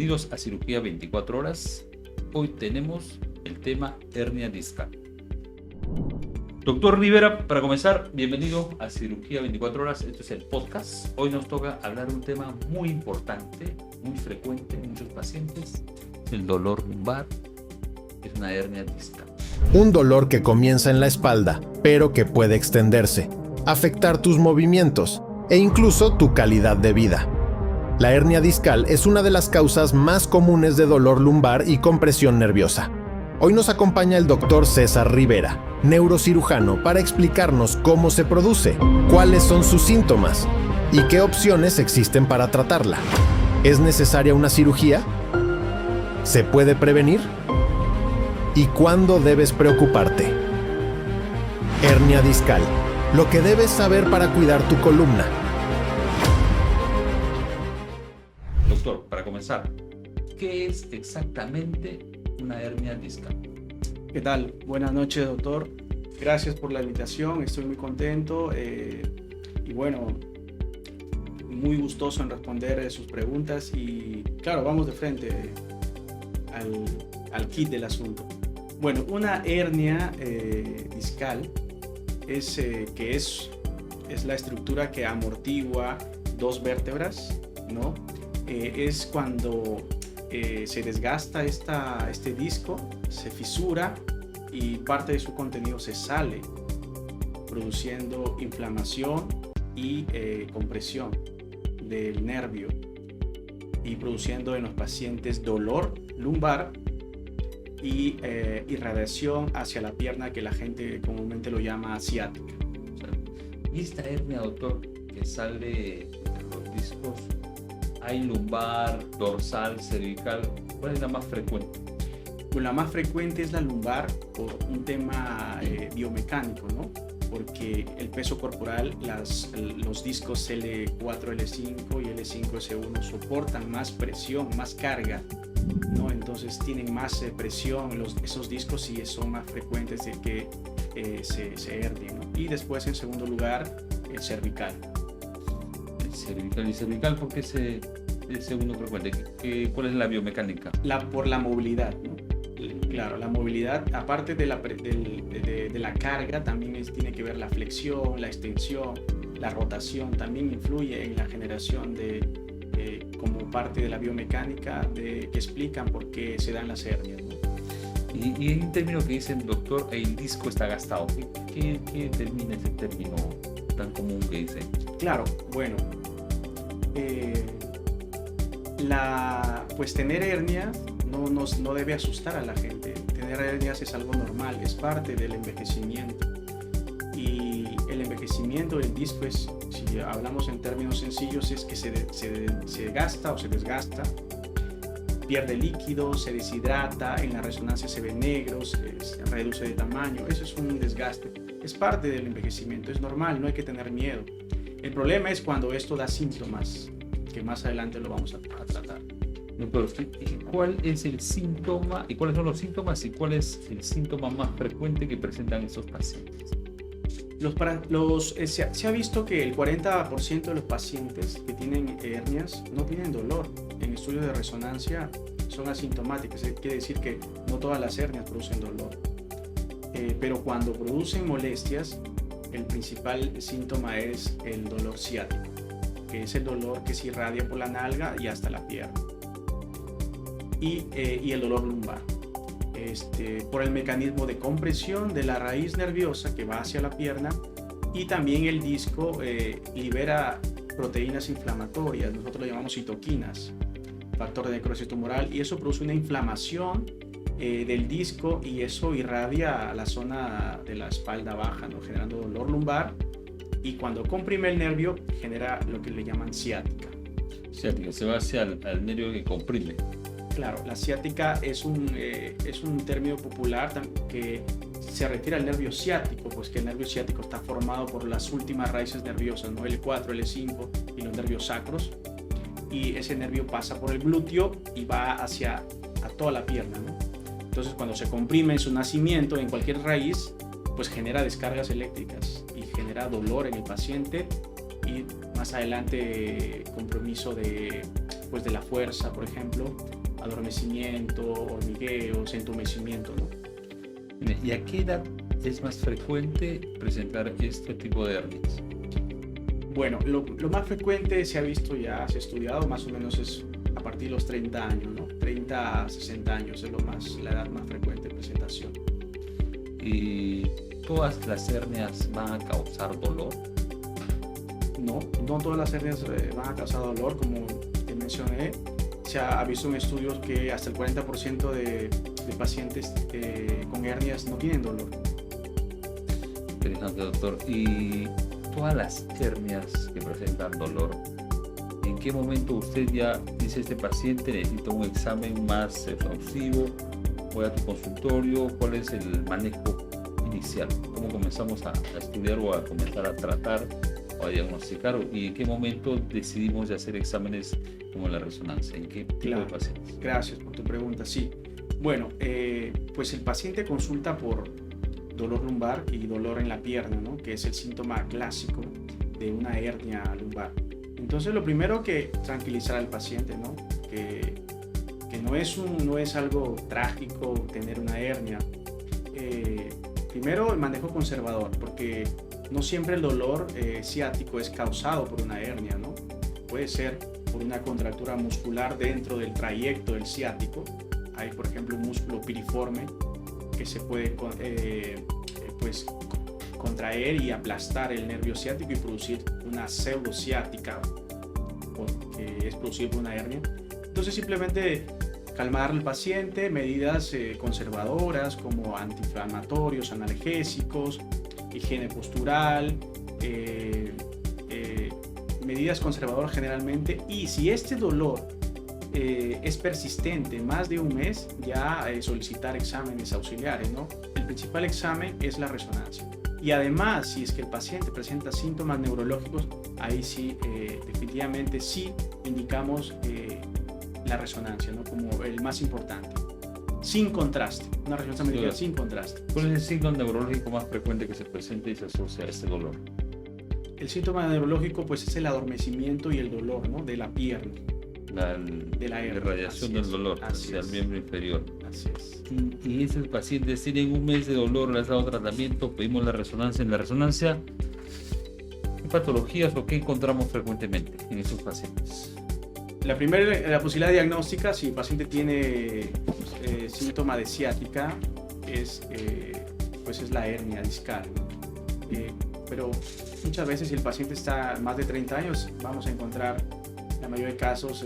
Bienvenidos a Cirugía 24 horas. Hoy tenemos el tema hernia discal. Doctor Rivera, para comenzar, bienvenido a Cirugía 24 horas. Este es el podcast. Hoy nos toca hablar de un tema muy importante, muy frecuente en muchos pacientes, el dolor lumbar. Es una hernia discal. Un dolor que comienza en la espalda, pero que puede extenderse, afectar tus movimientos e incluso tu calidad de vida. La hernia discal es una de las causas más comunes de dolor lumbar y compresión nerviosa. Hoy nos acompaña el doctor César Rivera, neurocirujano, para explicarnos cómo se produce, cuáles son sus síntomas y qué opciones existen para tratarla. ¿Es necesaria una cirugía? ¿Se puede prevenir? ¿Y cuándo debes preocuparte? Hernia discal, lo que debes saber para cuidar tu columna. Doctor, para comenzar, ¿qué es exactamente una hernia discal? ¿Qué tal? Buenas noches, doctor. Gracias por la invitación, estoy muy contento y bueno, muy gustoso en responder sus preguntas y claro, vamos de frente al kit del asunto. Bueno, una hernia discal es la estructura que amortigua dos vértebras, ¿no? Es cuando se desgasta este disco, se fisura y parte de su contenido se sale, produciendo inflamación y compresión del nervio y produciendo en los pacientes dolor lumbar y irradiación hacia la pierna, que la gente comúnmente lo llama ciática. Y esta hernia, doctor, que sale de los discos, ¿hay lumbar, dorsal, cervical? ¿Cuál es la más frecuente? Pues la más frecuente es la lumbar por un tema biomecánico, ¿no? Porque el peso corporal, los discos L4, L5 y L5S1 soportan más presión, más carga, ¿no? Entonces tienen más presión esos discos y son más frecuentes de que se herdien, ¿no? Y después, en segundo lugar, el cervical. El cervical, ¿por qué es segundo frecuente? ¿Cuál es la biomecánica? Por la movilidad, ¿no? Claro, la movilidad, aparte de la carga, también tiene que ver la flexión, la extensión, la rotación, también influye en la generación como parte de la biomecánica que explican por qué se dan las hernias, ¿no? Y hay un término que dicen, doctor, el disco está gastado. ¿Qué determina ese término tan común que dicen? Claro, bueno, pues tener hernias no debe asustar a la gente. Tener hernias es algo normal, es parte del envejecimiento. Y el envejecimiento del disco si hablamos en términos sencillos, es que se gasta o se desgasta, pierde líquido, se deshidrata, en la resonancia se ve negro, se reduce de tamaño. Eso es un desgaste. Es parte del envejecimiento, es normal, no hay que tener miedo. El problema es cuando esto da síntomas, que más adelante lo vamos a tratar. Doctor, ¿cuál es el síntoma y cuáles son los síntomas y cuál es el síntoma más frecuente que presentan estos pacientes? Se ha visto que el 40% de los pacientes que tienen hernias no tienen dolor. En estudios de resonancia son asintomáticos, quiere decir que no todas las hernias producen dolor. Pero cuando producen molestias, el principal síntoma es el dolor ciático, que es el dolor que se irradia por la nalga y hasta la pierna. Y el dolor lumbar, por el mecanismo de compresión de la raíz nerviosa que va hacia la pierna, y también el disco libera proteínas inflamatorias, nosotros lo llamamos citoquinas, factor de necrosis tumoral, y eso produce una inflamación del disco y eso irradia a la zona de la espalda baja, ¿no? Generando dolor lumbar, y cuando comprime el nervio genera lo que le llaman ciática. Ciática, se va hacia el nervio que comprime. Claro, la ciática es un término popular que se refiere al nervio ciático, pues que el nervio ciático está formado por las últimas raíces nerviosas, ¿no? L4, L5 y los nervios sacros, y ese nervio pasa por el glúteo y va a toda la pierna, ¿no? Entonces, cuando se comprime en su nacimiento en cualquier raíz, pues genera descargas eléctricas y genera dolor en el paciente y más adelante compromiso de pues, de la fuerza, por ejemplo, adormecimiento, hormigueos, entumecimiento, ¿no? ¿Y a qué edad es más frecuente presentar este tipo de hernias? Bueno, lo más frecuente se ha visto ya, se ha estudiado, más o menos es a partir de los 30 años, ¿no? 30 a 60 años es la edad más frecuente de presentación. ¿Y todas las hernias van a causar dolor? No todas las hernias van a causar dolor, como te mencioné. Se ha visto en estudios que hasta el 40% de pacientes con hernias no tienen dolor. Interesante, doctor. ¿Y todas las hernias que presentan dolor, en qué momento usted ya dice este paciente necesita un examen más exhaustivo? Voy a tu consultorio, ¿cuál es el manejo inicial? ¿Cómo comenzamos a estudiar o a comenzar a tratar o a diagnosticar? ¿Y en qué momento decidimos de hacer exámenes como la resonancia? ¿En qué tipo de pacientes? Gracias por tu pregunta. Sí. Bueno, pues el paciente consulta por dolor lumbar y dolor en la pierna, ¿no? Que es el síntoma clásico de una hernia lumbar. Entonces, lo primero que tranquilizar al paciente, ¿no? Que no es algo trágico tener una hernia. Primero, el manejo conservador, porque no siempre el dolor ciático es causado por una hernia, ¿no? Puede ser por una contractura muscular dentro del trayecto del ciático. Hay, por ejemplo, un músculo piriforme que se puede pues, contraer y aplastar el nervio ciático y producir una pseudociática, que es producida por una hernia. Entonces, simplemente calmar al paciente, medidas conservadoras como antiinflamatorios, analgésicos, higiene postural, medidas conservadoras generalmente. Y si este dolor es persistente más de un mes, ya solicitar exámenes auxiliares, ¿no? El principal examen es la resonancia. Y además, si es que el paciente presenta síntomas neurológicos, ahí sí, definitivamente sí indicamos la resonancia, ¿no? Como el más importante. Sin contraste, una resonancia magnética sin contraste. ¿Cuál es el signo neurológico más frecuente que se presenta y se asocia a este dolor? El síntoma neurológico pues es el adormecimiento y el dolor, ¿no? De la pierna. De la irradiación del dolor hacia el miembro inferior. Así es. Y esos pacientes tienen un mes de dolor, les ha dado tratamiento, pedimos la resonancia. En la resonancia, ¿qué patologías o qué encontramos frecuentemente en esos pacientes? La posibilidad diagnóstica, si el paciente tiene síntoma de ciática, pues es la hernia discal, ¿no? Pero muchas veces si el paciente está más de 30 años, vamos a encontrar en la mayoría de casos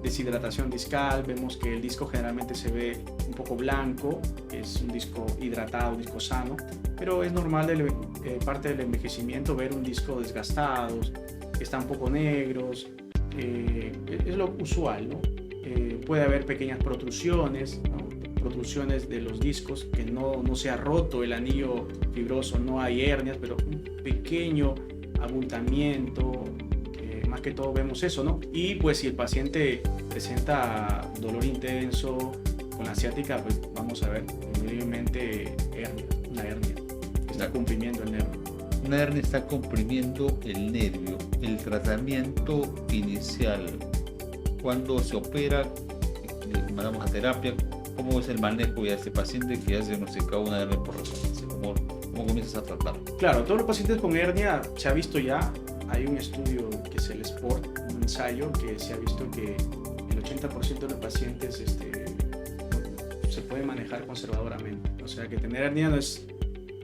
deshidratación discal. Vemos que el disco generalmente se ve un poco blanco, es un disco hidratado, un disco sano, pero es normal parte del envejecimiento ver un disco desgastados, que están un poco negros, es lo usual, ¿no? Puede haber pequeñas protrusiones, ¿no? Protrusiones de los discos, que no se ha roto el anillo fibroso, no hay hernias, pero un pequeño abultamiento, más que todo vemos eso, ¿no? Y pues si el paciente presenta dolor intenso con la ciática, pues vamos a ver posiblemente una hernia que está comprimiendo el nervio. Una hernia está comprimiendo el nervio. El tratamiento inicial, cuando se opera, mandamos a terapia, ¿cómo es el manejo de este paciente que ya se diagnosticado una hernia por resonancia? ¿Cómo comienzas a tratarlo? Claro, todos los pacientes con hernia se ha visto ya, hay un estudio que es el SPORT, un ensayo que se ha visto que el 80% de los pacientes se puede manejar conservadoramente. O sea que tener hernia no es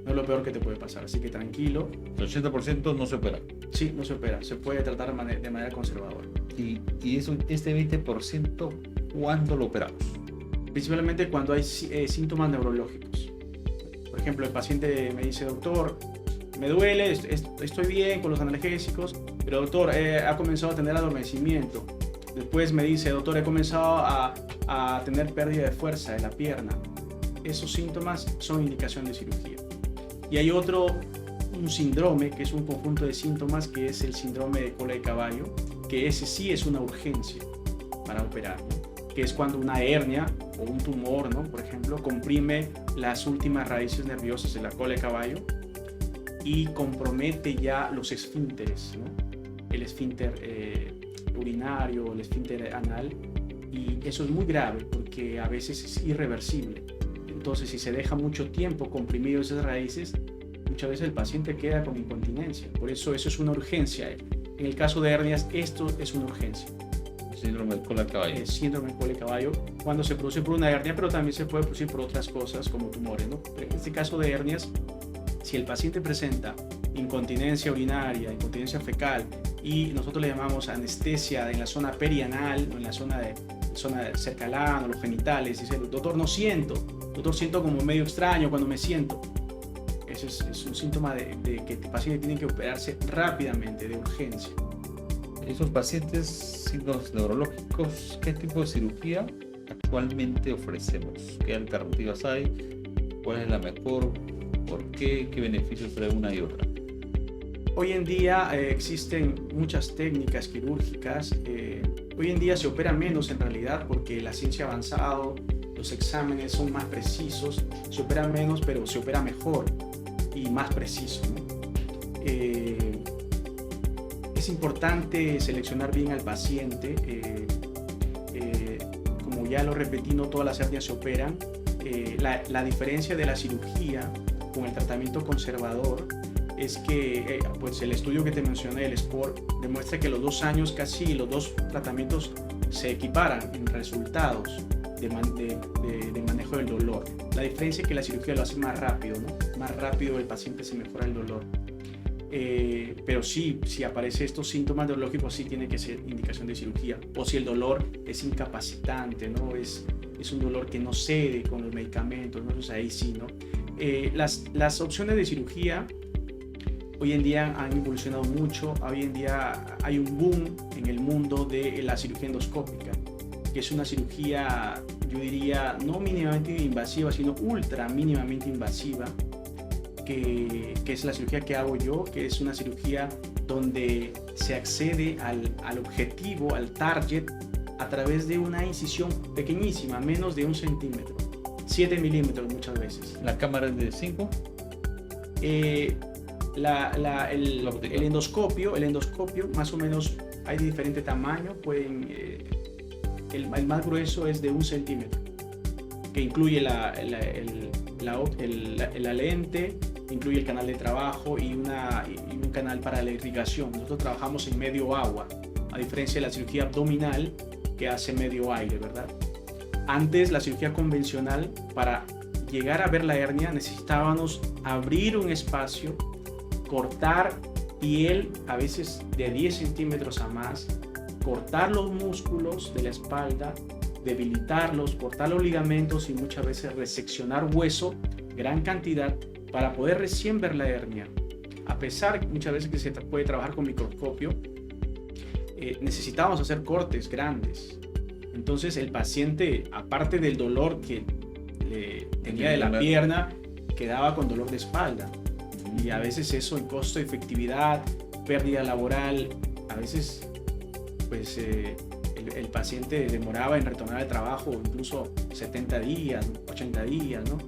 lo peor que te puede pasar, así que tranquilo. El 80% no se opera. Sí, no se opera, se puede tratar de manera conservadora. ¿Y eso, este 20%, cuándo lo operamos? Principalmente cuando hay síntomas neurológicos. Por ejemplo, el paciente me dice, doctor, me duele, estoy bien con los analgésicos, pero doctor, ha comenzado a tener adormecimiento. Después me dice, doctor, he comenzado a tener pérdida de fuerza en la pierna. Esos síntomas son indicación de cirugía. Y hay un síndrome, que es un conjunto de síntomas, que es el síndrome de cola de caballo, que ese sí es una urgencia para operar, ¿no? Que es cuando una hernia o un tumor, ¿no? Por ejemplo, comprime las últimas raíces nerviosas de la cola de caballo y compromete ya los esfínteres, ¿no? El esfínter urinario, el esfínter anal, y eso es muy grave porque a veces es irreversible. Entonces, si se deja mucho tiempo comprimido esas raíces, muchas veces el paciente queda con incontinencia. Por eso es una urgencia. En el caso de hernias, esto es una urgencia. Síndrome de cola de caballo. Síndrome de cola de caballo, cuando se produce por una hernia, pero también se puede producir por otras cosas como tumores, ¿no? Pero en este caso de hernias, si el paciente presenta incontinencia urinaria, incontinencia fecal, y nosotros le llamamos anestesia en la zona perianal, o en la zona cerca al ano, los genitales, dice, doctor, no siento, doctor, siento como medio extraño cuando me siento. Ese es un síntoma de que el paciente tiene que operarse rápidamente, de urgencia. Esos pacientes, signos neurológicos, ¿qué tipo de cirugía actualmente ofrecemos? ¿Qué alternativas hay? ¿Cuál es la mejor? ¿Por qué? ¿Qué beneficios trae una y otra? Hoy en día existen muchas técnicas quirúrgicas. Hoy en día se opera menos en realidad porque la ciencia ha avanzado, los exámenes son más precisos, se opera menos pero se opera mejor y más preciso, ¿no? Es importante seleccionar bien al paciente. Como ya lo repetí, no todas las hernias se operan. La diferencia de la cirugía con el tratamiento conservador es que pues el estudio que te mencioné, el SPOR, demuestra que los 2 años casi los dos tratamientos se equiparan en resultados de manejo del dolor. La diferencia es que la cirugía lo hace más rápido, ¿no? Más rápido el paciente se mejora el dolor. Pero sí, si aparece estos síntomas neurológicos, sí tiene que ser indicación de cirugía. O si el dolor es incapacitante, ¿no? Es un dolor que no cede con los medicamentos, ¿no? Entonces ahí sí, ¿no? Las opciones de cirugía hoy en día han evolucionado mucho. Hoy en día hay un boom en el mundo de la cirugía endoscópica, que es una cirugía, yo diría, no mínimamente invasiva, sino ultra mínimamente invasiva, que es la cirugía que hago yo, que es una cirugía donde se accede al objetivo, al target, a través de una incisión pequeñísima, menos de 1 centímetro, 7 milímetros muchas veces. ¿La cámara es de 5? El endoscopio más o menos hay de diferente tamaño. El más grueso es de 1 centímetro, que incluye la lente, incluye el canal de trabajo y un canal para la irrigación. Nosotros trabajamos en medio agua, a diferencia de la cirugía abdominal que hace medio aire, ¿verdad? Antes, la cirugía convencional, para llegar a ver la hernia necesitábamos abrir un espacio, cortar piel, a veces de 10 centímetros a más, cortar los músculos de la espalda, debilitarlos, cortar los ligamentos y muchas veces reseccionar hueso, gran cantidad, para poder recién ver la hernia. A pesar muchas veces que se puede trabajar con microscopio, necesitábamos hacer cortes grandes. Entonces el paciente, aparte del dolor que tenía de la pierna, quedaba con dolor de espalda. Y a veces eso en costo de efectividad, pérdida laboral, a veces pues el paciente demoraba en retornar al trabajo incluso 70 días, 80 días, ¿no?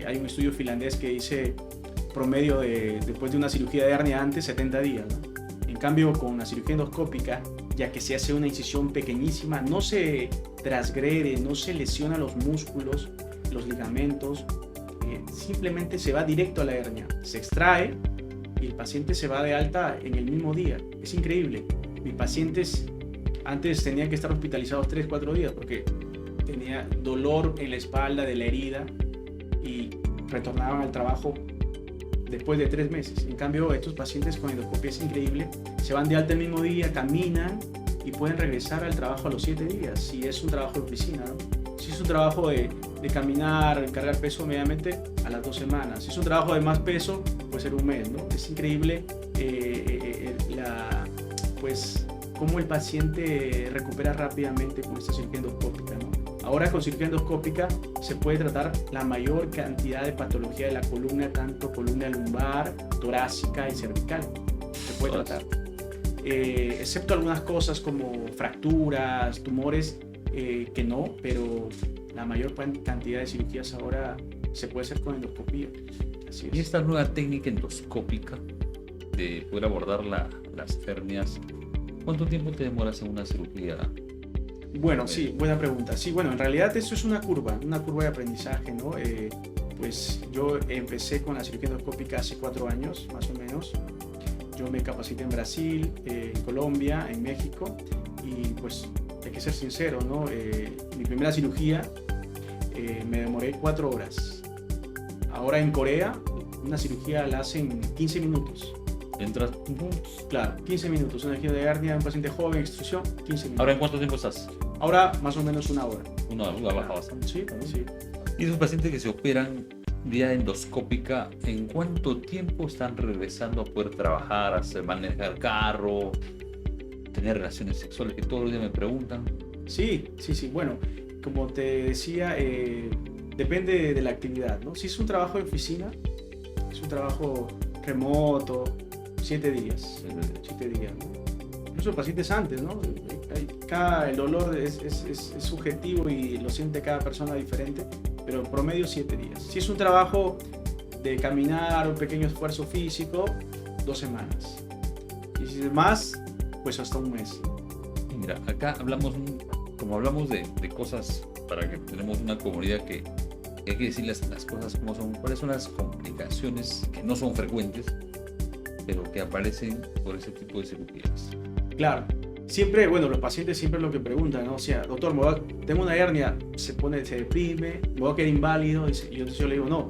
Hay un estudio finlandés que dice promedio después de una cirugía de hernia antes 70 días, ¿no? En cambio, con una cirugía endoscópica, ya que se hace una incisión pequeñísima, no se transgrede, no se lesiona los músculos, los ligamentos, simplemente se va directo a la hernia, se extrae y el paciente se va de alta en el mismo día. Es increíble. Mis pacientes antes tenían que estar hospitalizados 3-4 días porque tenía dolor en la espalda de la herida y retornaban al trabajo después de 3 meses. En cambio, estos pacientes con endoscopia es increíble, se van de alta el mismo día, caminan y pueden regresar al trabajo a los 7 días, si es un trabajo de oficina, ¿no? Si es un trabajo de caminar, cargar peso medianamente, a las 2 semanas. Si es un trabajo de más peso, puede ser 1 mes, ¿no? Es increíble pues cómo el paciente recupera rápidamente con esta cirugía endoscópica, ¿no? Ahora con cirugía endoscópica se puede tratar la mayor cantidad de patología de la columna, tanto columna lumbar, torácica y cervical. Se puede tratar. Excepto algunas cosas como fracturas, tumores, que no, pero la mayor cantidad de cirugías ahora se puede hacer con endoscopía. Así es. Y esta nueva técnica endoscópica de poder abordar las hernias, ¿Cuánto tiempo te demoras en una cirugía? Bueno, sí, buena pregunta. Sí, bueno, en realidad esto es una curva de aprendizaje, ¿no? Pues yo empecé con la cirugía endoscópica hace 4 años, más o menos. Yo me capacité en Brasil, en Colombia, en México, y pues hay que ser sincero, ¿no? Mi primera cirugía me demoré 4 horas. Ahora en Corea, una cirugía la hacen 15 minutos. ¿Entras? Claro, 15 minutos. Una cirugía de hernia, un paciente joven, extrusión, 15 minutos. ¿Ahora en cuánto tiempo estás? Ahora más o menos 1 hora. Una baja bastante. Sí, sí. Y esos pacientes que se operan vía endoscópica, ¿en cuánto tiempo están regresando a poder trabajar, manejar carro, tener relaciones sexuales? Que todos los días me preguntan. Sí. Bueno, como te decía, depende de la actividad, ¿no? Si es un trabajo de oficina, es un trabajo remoto, 7 días, 7 días, ¿no? Incluso pacientes antes, ¿no? El dolor es subjetivo y lo siente cada persona diferente, pero en promedio 7 días. Si es un trabajo de caminar, un pequeño esfuerzo físico, 2 semanas. Y si es más, pues hasta un mes. Mira, acá hablamos de cosas para que tenemos una comunidad que hay que decir las cosas como son, cuáles son las complicaciones que no son frecuentes, pero que aparecen por ese tipo de cirugías. Claro, siempre, bueno, los pacientes siempre lo que preguntan, ¿no? O sea, doctor, tengo una hernia, se deprime, me voy a quedar inválido, y yo le digo, no,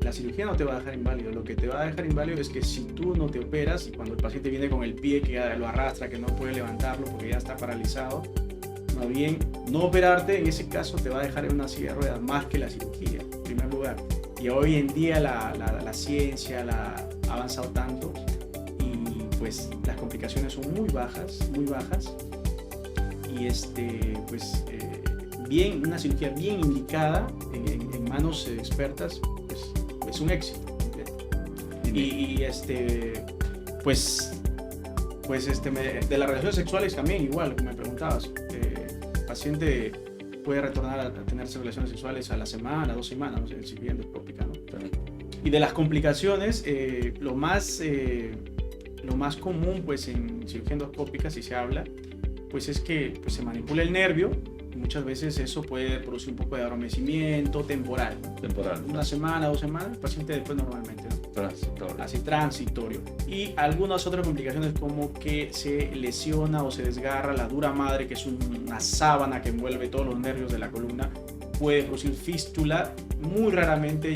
la cirugía no te va a dejar inválido, lo que te va a dejar inválido es que si tú no te operas y cuando el paciente viene con el pie que lo arrastra, que no puede levantarlo porque ya está paralizado, más bien no operarte en ese caso te va a dejar en una silla de ruedas más que la cirugía, en primer lugar. Y hoy en día la ciencia ha avanzado tanto y pues las complicaciones son muy bajas y una cirugía bien indicada en manos expertas pues es un éxito completo. De las relaciones sexuales también igual, como me preguntabas, el paciente puede retornar a tener relaciones sexuales a la semana, 2 semanas, no sé, en cirugía endoscópica, ¿no? Y de las complicaciones, lo más común pues en cirugía endoscópica, si se habla, pues es que pues, se manipula el nervio. Muchas veces eso puede producir un poco de adormecimiento temporal. Una semana, 2 semanas, el paciente después normalmente, ¿no? Así transitorio. Y algunas otras complicaciones como que se lesiona o se desgarra la dura madre, que es una sábana que envuelve todos los nervios de la columna. Puede producir fístula muy raramente,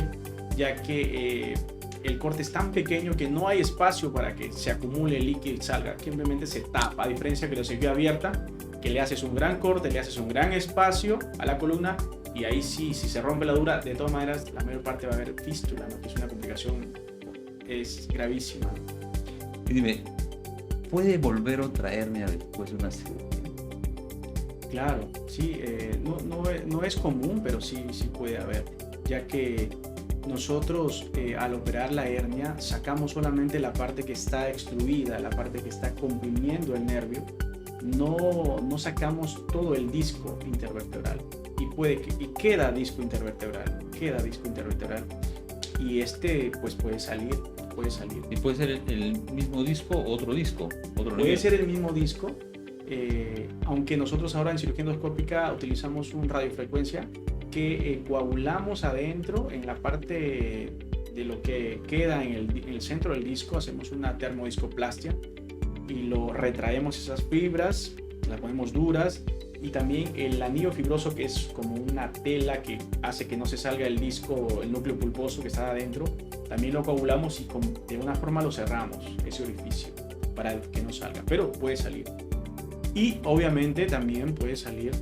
ya que el corte es tan pequeño que no hay espacio para que se acumule el líquido y salga. Simplemente se tapa, a diferencia que la cirugía abierta, que le haces un gran corte, le haces un gran espacio a la columna y ahí sí, si se rompe la dura, de todas maneras la mayor parte va a haber fístula, ¿no? Que es una complicación es gravísima, ¿no? Y dime, ¿puede volver otra hernia después de una cirugía? Claro, sí, no es común, pero sí puede haber, ya que nosotros al operar la hernia sacamos solamente la parte que está extruida, la parte que está comprimiendo el nervio. No sacamos todo el disco intervertebral y queda disco intervertebral y pues puede salir. ¿Y puede ser el mismo disco o otro disco? Puede ser el mismo disco, aunque nosotros ahora en cirugía endoscópica utilizamos un radiofrecuencia que coagulamos adentro en la parte de lo que queda en el centro del disco, hacemos una termodiscoplastia y lo retraemos esas fibras, las ponemos duras y también el anillo fibroso, que es como una tela que hace que no se salga el disco, el núcleo pulposo que está adentro, también lo coagulamos y de una forma lo cerramos, ese orificio, para que no salga, pero puede salir. Y obviamente también puede salir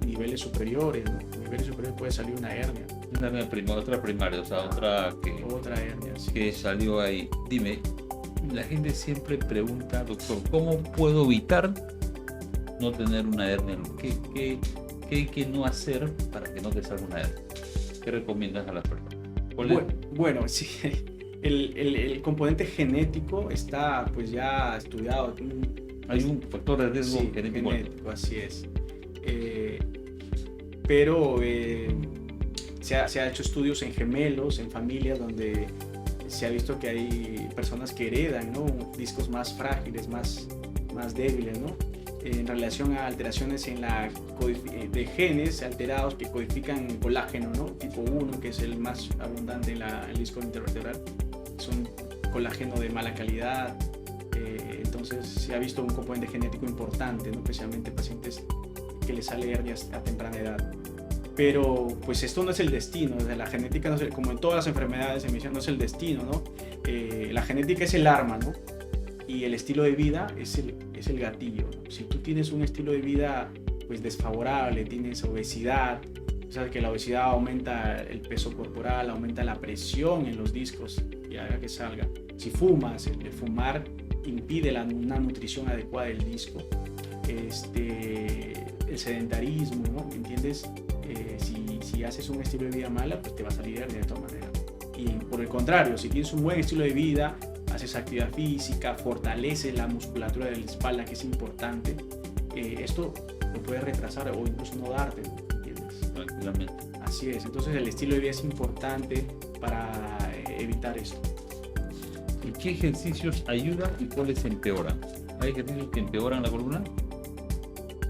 niveles superiores, ¿no? Niveles superiores puede salir una hernia. Otra primaria, o sea, otra hernia, sí. Que salió ahí. Dime, la gente siempre pregunta, doctor, ¿cómo puedo evitar no tener una hernia? ¿Qué hay que no hacer para que no te salga una hernia? ¿Qué recomiendas a las personas? Bueno, sí, el componente genético está pues ya estudiado. Hay un factor de riesgo genético, así es. Pero se ha hecho estudios en gemelos, en familias donde se ha visto que hay personas que heredan, ¿no? Discos más frágiles, más más débiles, ¿no? En relación a alteraciones de genes alterados que codifican colágeno, ¿no? Tipo 1, que es el más abundante en el disco intervertebral. Es un colágeno de mala calidad. Entonces se ha visto un componente genético importante, ¿no? Especialmente en pacientes que les sale hernias a temprana edad. Pero pues esto no es el destino, o sea, la genética, no es como en todas las enfermedades de medicina, no es el destino, ¿no? La genética es el arma, ¿no? Y el estilo de vida es el gatillo, ¿no? Si tú tienes un estilo de vida pues desfavorable, tienes obesidad, o sea que la obesidad aumenta el peso corporal, aumenta la presión en los discos y haga que salga. Si fumas, el fumar impide una nutrición adecuada del disco. El sedentarismo, ¿no? ¿Entiendes? Si haces un estilo de vida mala, pues te va a salir hernia de todas maneras. Y por el contrario, si tienes un buen estilo de vida, haces actividad física, fortaleces la musculatura de la espalda, que es importante, esto lo puede retrasar o incluso no darte, ¿entiendes? Tranquilamente. Así es, entonces el estilo de vida es importante para evitar esto. ¿Y qué ejercicios ayudan y cuáles empeoran? ¿Hay ejercicios que empeoran la columna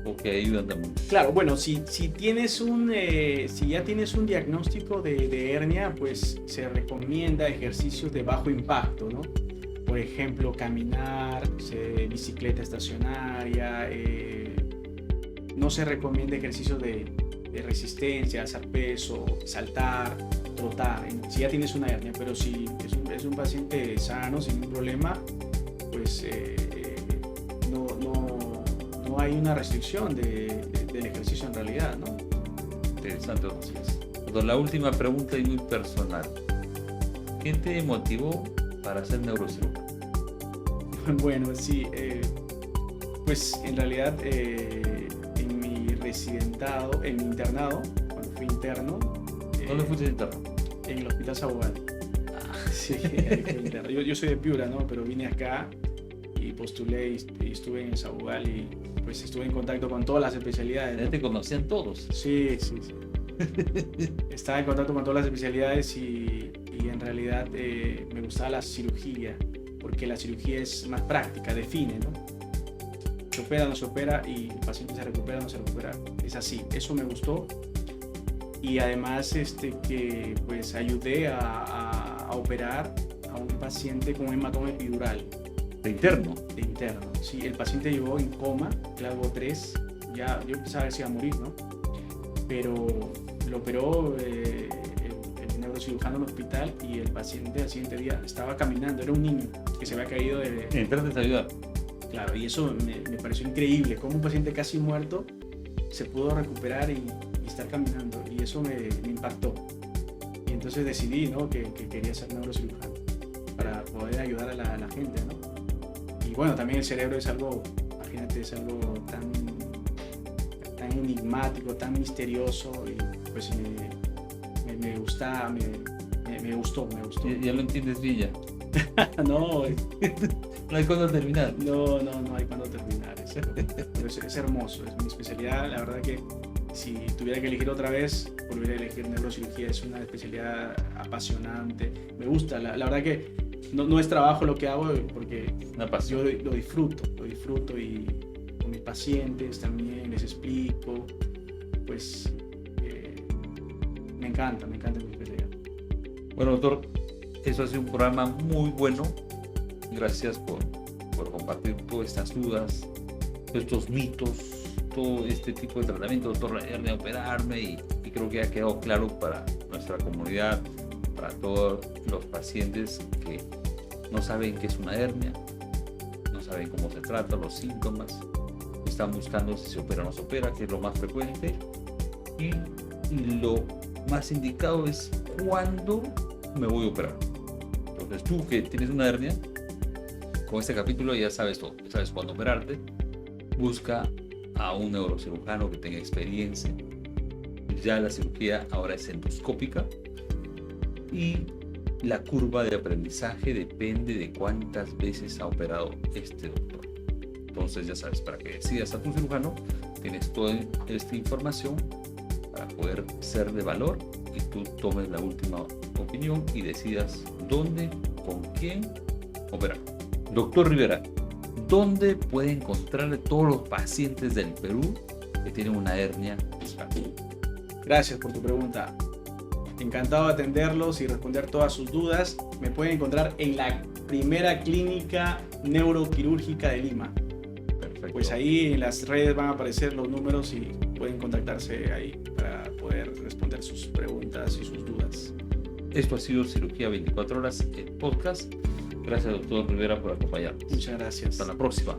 o que ayudan también? Claro, bueno, si ya tienes un diagnóstico de hernia, pues se recomienda ejercicios de bajo impacto, ¿no? Por ejemplo, caminar, bicicleta estacionaria, no se recomienda ejercicios de resistencia, alzar peso, saltar, trotar, si ya tienes una hernia, pero si es un paciente sano, sin ningún problema, pues no hay una restricción del ejercicio en realidad, ¿no? Interesante. Entonces, la última pregunta y muy personal. ¿Qué te motivó para ser neurocirujano? Bueno, sí, pues en realidad en mi internado, cuando fui interno. ¿Dónde fuiste interno? En el Hospital Sabogal. Sí, ahí fui interno. Yo soy de Piura, ¿no? Pero vine acá y postulé y estuve en el Sabogal y pues estuve en contacto con todas las especialidades, ¿Ya ¿no? te conocían todos? Sí. Estaba en contacto con todas las especialidades y en realidad me gustaba la cirugía, porque la cirugía es más práctica, define, ¿no? Se opera, no se opera y el paciente se recupera, no se recupera. Es así, eso me gustó. Y además que pues ayudé a operar a un paciente con hematoma epidural. ¿De interno? De interno, sí. El paciente llegó en coma, clavo 3, ya yo pensaba que se iba a morir, ¿no? Pero lo operó el neurocirujano en el hospital y el paciente al siguiente día estaba caminando, era un niño que se había caído de... ¿Entraste a ayudar? Claro, y eso me pareció increíble, cómo un paciente casi muerto se pudo recuperar y estar caminando, y eso me impactó. Y entonces decidí, ¿no? que quería ser neurocirujano para poder ayudar a la gente, ¿no? Y bueno, también el cerebro es algo, imagínate, es algo tan enigmático, tan misterioso, y pues me gustó. ¿Ya lo entiendes, Villa? No, No hay cuándo terminar. no hay cuándo terminar. Es hermoso, es mi especialidad. La verdad que si tuviera que elegir otra vez, volvería a elegir neurocirugía. Es una especialidad apasionante. Me gusta, la verdad que no es trabajo lo que hago, porque yo lo disfruto y con mis pacientes también les explico. Pues me encanta mi especialidad. Bueno, doctor, eso ha sido un programa muy bueno. Gracias por compartir todas estas dudas, estos mitos, todo este tipo de tratamiento, doctor, de operarme, y creo que ha quedado claro para nuestra comunidad, para todos los pacientes que no saben qué es una hernia, no saben cómo se trata, los síntomas, están buscando si se opera o no se opera, que es lo más frecuente, y lo más indicado es cuándo me voy a operar. Entonces tú que tienes una hernia, con este capítulo ya sabes todo, ya sabes cuándo operarte. Busca a un neurocirujano que tenga experiencia. Ya la cirugía ahora es endoscópica y la curva de aprendizaje depende de cuántas veces ha operado este doctor. Entonces ya sabes, para que decidas a tu cirujano, tienes toda esta información para poder ser de valor y tú tomes la última opinión y decidas dónde, con quién operar. Doctor Rivera, ¿dónde puede encontrar todos los pacientes del Perú que tienen una hernia discal? Gracias por tu pregunta. Encantado de atenderlos y responder todas sus dudas. Me pueden encontrar en la primera clínica neuroquirúrgica de Lima. Perfecto. Pues ahí en las redes van a aparecer los números y pueden contactarse ahí para poder responder sus preguntas y sus dudas. Esto ha sido Cirugía 24 Horas, el podcast. Gracias, doctor Rivera, por acompañarnos. Muchas gracias. Hasta la próxima.